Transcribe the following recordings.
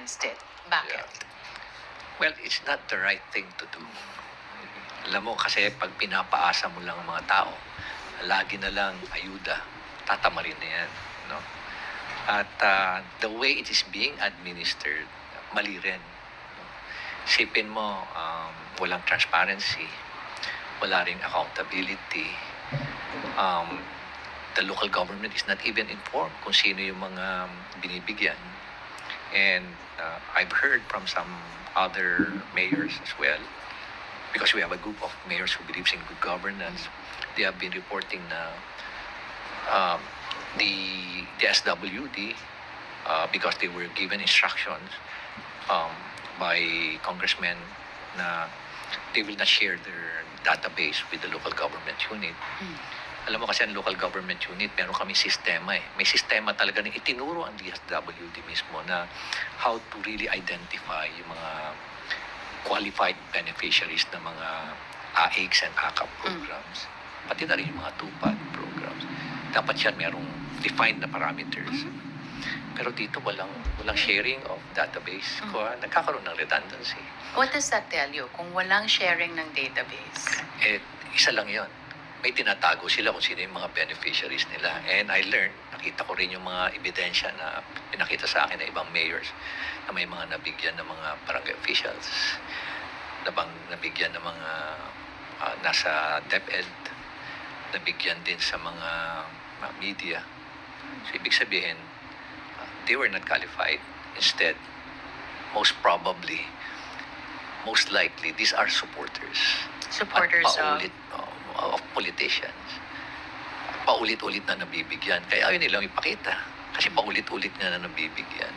against it. Bakit? Well, it's not the right thing to do. Alam mo, kasi pag pinapaasa mo lang ang mga tao, lagi na lang ayuda, tatamarin na yan. No? At the way it is being administered, mali rin. No? Sipin mo, walang transparency, wala ring accountability. The local government is not even informed kung sino yung mga binibigyan. And I've heard from some other mayors as well, because we have a group of mayors who believes in good governance. They have been reporting na the SWD, because they were given instructions by congressmen na they will not share their database with the local government unit. Alam mo kasi ang local government unit, meron kami sistema eh. May sistema talaga na itinuro ang DSWD mismo na how to really identify yung mga qualified beneficiaries ng mga AICs and AKAP programs. Pati na rin yung mga TUPAD programs. Dapat yan merong defined na parameters. Pero dito walang sharing of database. Nagkakaroon ng redundancy. What does that tell you? Kung walang sharing ng database? Isa lang yon. May tinatago sila kung sino yung mga beneficiaries nila. And I learned, nakita ko rin yung mga ebidensya na pinakita sa akin ng ibang mayors na may mga nabigyan ng mga barangay officials, nabigyan ng mga nasa DepEd, nabigyan din sa mga media. So, ibig sabihin, they were not qualified. Instead, most probably, most likely, these are supporters. Supporters of politicians. Paulit-ulit na nabibigyan. Kaya ayaw nilang ipakita. Kasi paulit-ulit na nabibigyan.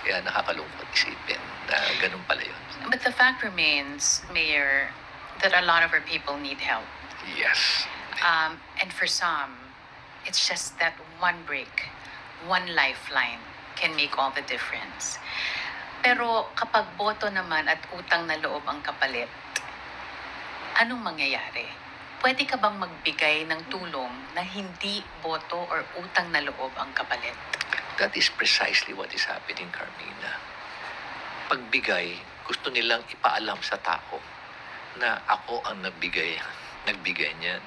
Kaya nakakalungkot isipin na ganun pala yun. But the fact remains, Mayor, that a lot of our people need help. Yes. And for some, it's just that one break, one lifeline can make all the difference. Pero kapag boto naman at utang na loob ang kapalit, anong mangyayari? Pwede ka bang magbigay ng tulong na hindi boto or utang na loob ang kapalit? That is precisely what is happening, Carmina. Pagbigay, gusto nilang ipaalam sa tao na ako ang nagbigay niyan.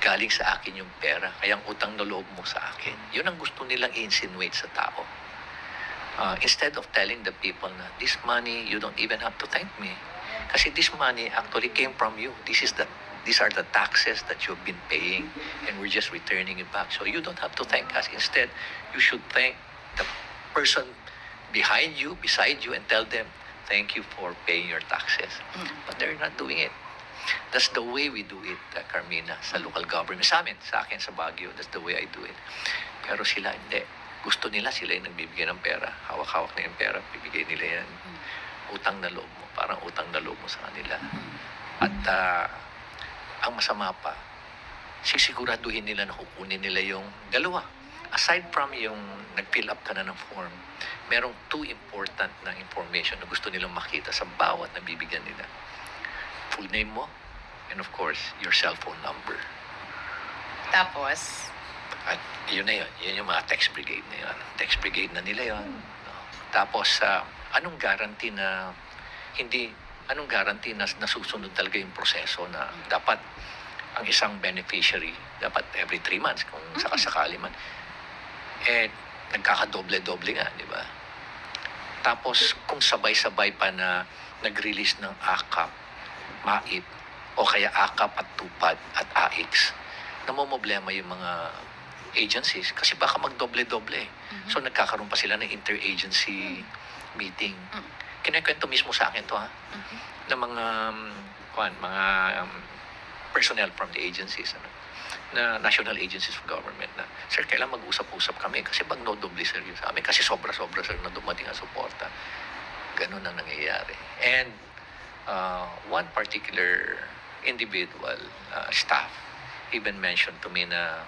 Galing sa akin yung pera, kaya ang utang na loob mo sa akin. Yun ang gusto nilang i-insinuate sa tao. Instead of telling the people na this money, you don't even have to thank me. Kasi this money actually came from you. These are the taxes that you've been paying and we're just returning it back. So you don't have to thank us. Instead, you should thank the person behind you, beside you, and tell them, thank you for paying your taxes. But they're not doing it. That's the way we do it, Carmina, sa local government. Sa akin, sa Baguio, that's the way I do it. Pero sila hindi. Gusto nila, sila yung nagbibigay ng pera. Hawak-hawak na yung pera, bibigay nila yan. Utang na loob mo. Parang utang na loob mo sa kanila. At ang masama pa, sisiguraduhin nila na kukunin nila yung dalawa. Aside from yung nag-fill up ka na ng form, merong two important na information na gusto nilang makita sa bawat nabibigyan nila. Full name mo, and of course, your cell phone number. Tapos? At yun na yun. Yun yung mga text brigade na yun. Text brigade na nila yun. No? Tapos, anong guarantee na nasusunod talaga yung proseso na dapat ang isang beneficiary, dapat every 3 months, kung sakasakali man, nagkakadoble-doble nga, di ba? Tapos, kung sabay-sabay pa na nag-release ng AKAP, MAIP, o kaya AKAP at TUPAD at AICS, namomblema yung mga agencies kasi baka magdoble-doble. So, nagkakaroon pa sila ng interagency meeting. Kinikwento mismo sa akin to ng mga personnel from the agencies, na national agencies of government na, sir, kailan mag-usap-usap kami kasi pag no-doble sir yun sa amin kasi sobra-sobra sir na dumating ang suporta. Ganun ang nangyayari. And one particular individual staff even mentioned to me na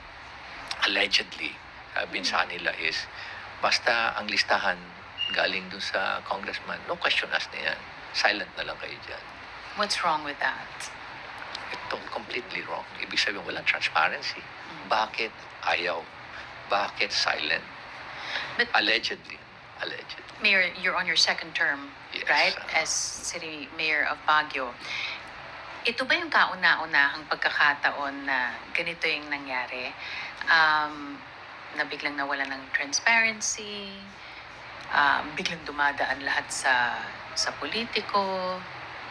allegedly sa nila is basta ang listahan galing dun sa congressman, no question asked na yan. Silent na lang kayo dyan. What's wrong with that? Ito, completely wrong. Ibig sabihin, walang transparency. Bakit ayaw? Bakit silent? But, Allegedly. Alleged. Mayor, you're on your second term, Yes. right? As City Mayor of Baguio. Ito ba yung kauna-unahang pagkakataon na ganito yung nangyari? Na biglang nawala ng transparency, biglang dumadaan lahat sa politiko.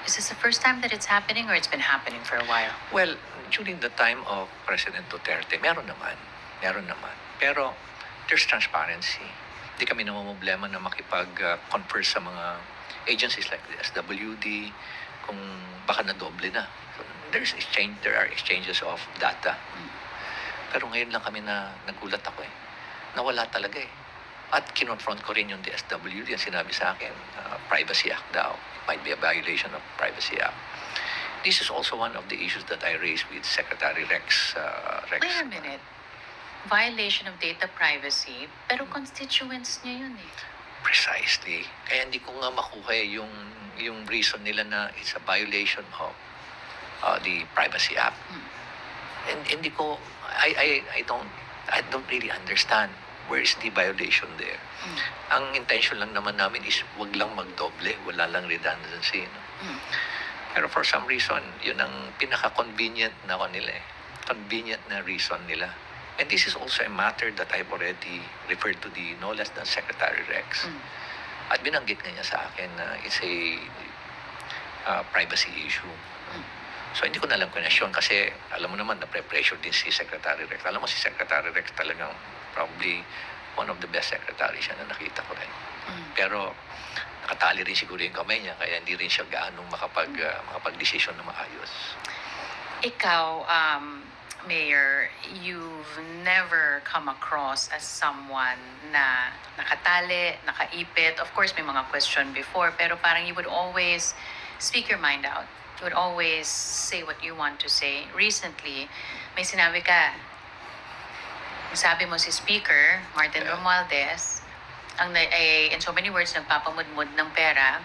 Is this the first time that it's happening or it's been happening for a while? Well, during the time of President Duterte, meron naman. Meron naman. Pero there's transparency. Hindi kami namumblema na makipag-confer sa mga agencies like the SWD kung baka na-doble na. So, there are exchanges of data. Pero ngayon lang kami na nagulat ako eh. Nawala talaga eh. At kinonfront ko rin yung DSWD. Ang sinabi sa akin, Privacy Act daw. It might be a violation of Privacy Act. This is also one of the issues that I raised with Secretary Rex. Wait a minute. Violation of data privacy, pero constituents niya yun eh. Precisely. Kaya hindi ko nga makuha yung reason nila na it's a violation of the Privacy Act. And hindi ko, I don't really understand where is the violation there. Ang intention lang naman namin is wag lang magdoble, wala lang redundancy. No? Pero for some reason, yun ang pinaka-convenient na nila eh. Convenient na reason nila. And this is also a matter that I've already referred to the no less than Secretary Rex. At binanggit nga niya sa akin na it's a privacy issue. So hindi ko na alam connection kasi alam mo naman na pressure din si Secretary Rex. Alam mo si Secretary Rex talagang probably one of the best secretaries siya na nakita ko rin. Pero nakatali rin siguro yung kamay niya kaya hindi rin siya gaanong makapag-desisyon na maayos. Ikaw, Mayor, you've never come across as someone na nakatali, nakaipit. Of course, may mga question before, pero parang you would always speak your mind out. You would always say what you want to say. Recently, may sinabi ka, sabi mo si Speaker Martin Yeah. Romualdez, in so many words, nagpapamudmud ng pera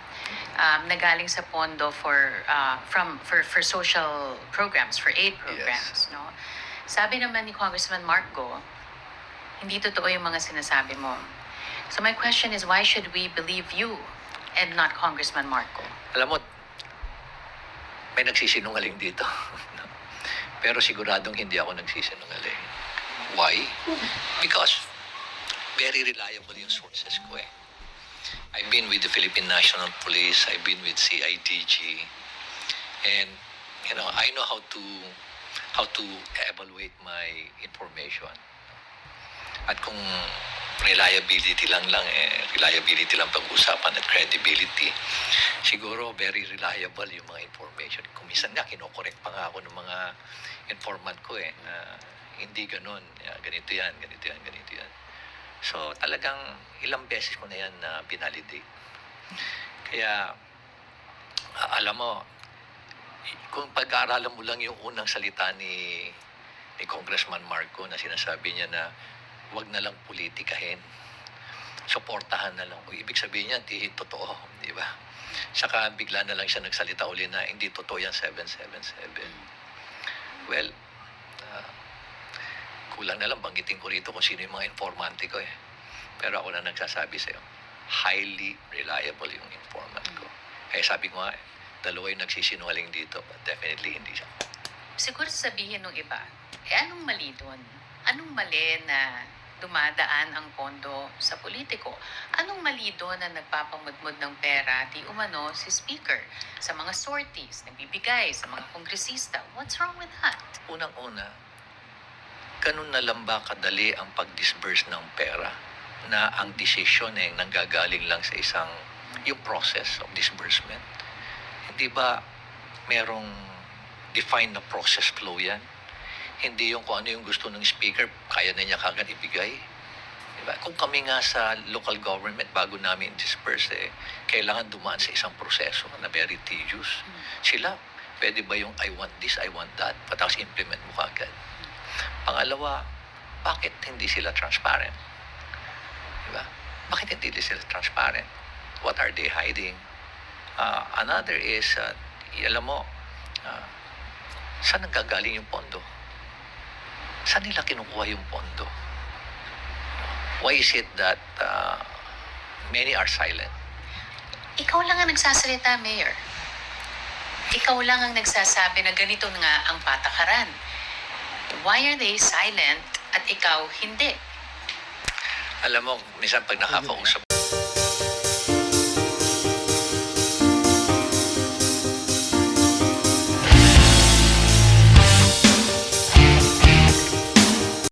na galing sa pondo for social programs, for aid programs. No? Sabi naman ni Congressman Marco, hindi totoo yung mga sinasabi mo. So my question is, why should we believe you and not Congressman Marco? Alam mo, may nagsisinungaling dito. Pero siguradong hindi ako nagsisinungaling. Why? Because very reliable yung sources ko eh. I've been with the Philippine National Police, I've been with CIDG, and I know how to evaluate my information. At kung reliability lang pag-usapan at credibility, siguro very reliable yung mga information. Kung minsan nga, kinokorek pa nga ako ng mga informant ko eh, na hindi ganun, ganito yan. So talagang ilang beses ko na yan na binalidate. Kaya alam mo, kung pag-aaralan mo lang yung unang salita ni Congressman Marco na sinasabi niya na wag na lang politikahin, suportahan na lang. O, ibig sabihin niya, hindi totoo, di ba? Saka bigla na lang siya nagsalita uli na hindi totoo yan 777. Well, kulang na lang banggitin ko rito kung sino yung mga informante ko eh. Pero ako na nagsasabi sa'yo, highly reliable yung informant ko. Kaya sabi ko nga, dalawa yung nagsisinungaling dito, but definitely hindi siya. Siguro sabihin ng iba, anong mali doon? Anong mali na dumadaan ang pondo sa politiko? Anong mali doon na nagpapamudmud ng pera, di umano si Speaker, sa mga sorties, nagbibigay sa mga kongresista? What's wrong with that? Unang-una, ganun na lang ba kadali ang pag-disburse ng pera na ang decision ay nanggagaling lang sa yung process of disbursement? Hindi ba merong defined na process flow yan? Hindi yung kung ano yung gusto ng speaker, kaya na niya kagad ibigay. Diba? Kung kami nga sa local government, bago namin disperse, kailangan dumaan sa isang proseso na very tedious. Sila, pwede ba yung I want this, I want that, patapos implement mo kagad? Pangalawa, bakit hindi sila transparent? Diba? Bakit hindi sila transparent? What are they hiding? Another is, alam mo, saan nanggagaling yung pondo? Saan nila kinukuha yung pondo? Why is it that Many are silent. Ikaw lang ang nagsasalita, Mayor. Ikaw lang ang nagsasabi na ganito nga ang patakaran. Why are they silent at ikaw hindi? Alam mo, minsan pag nakakausap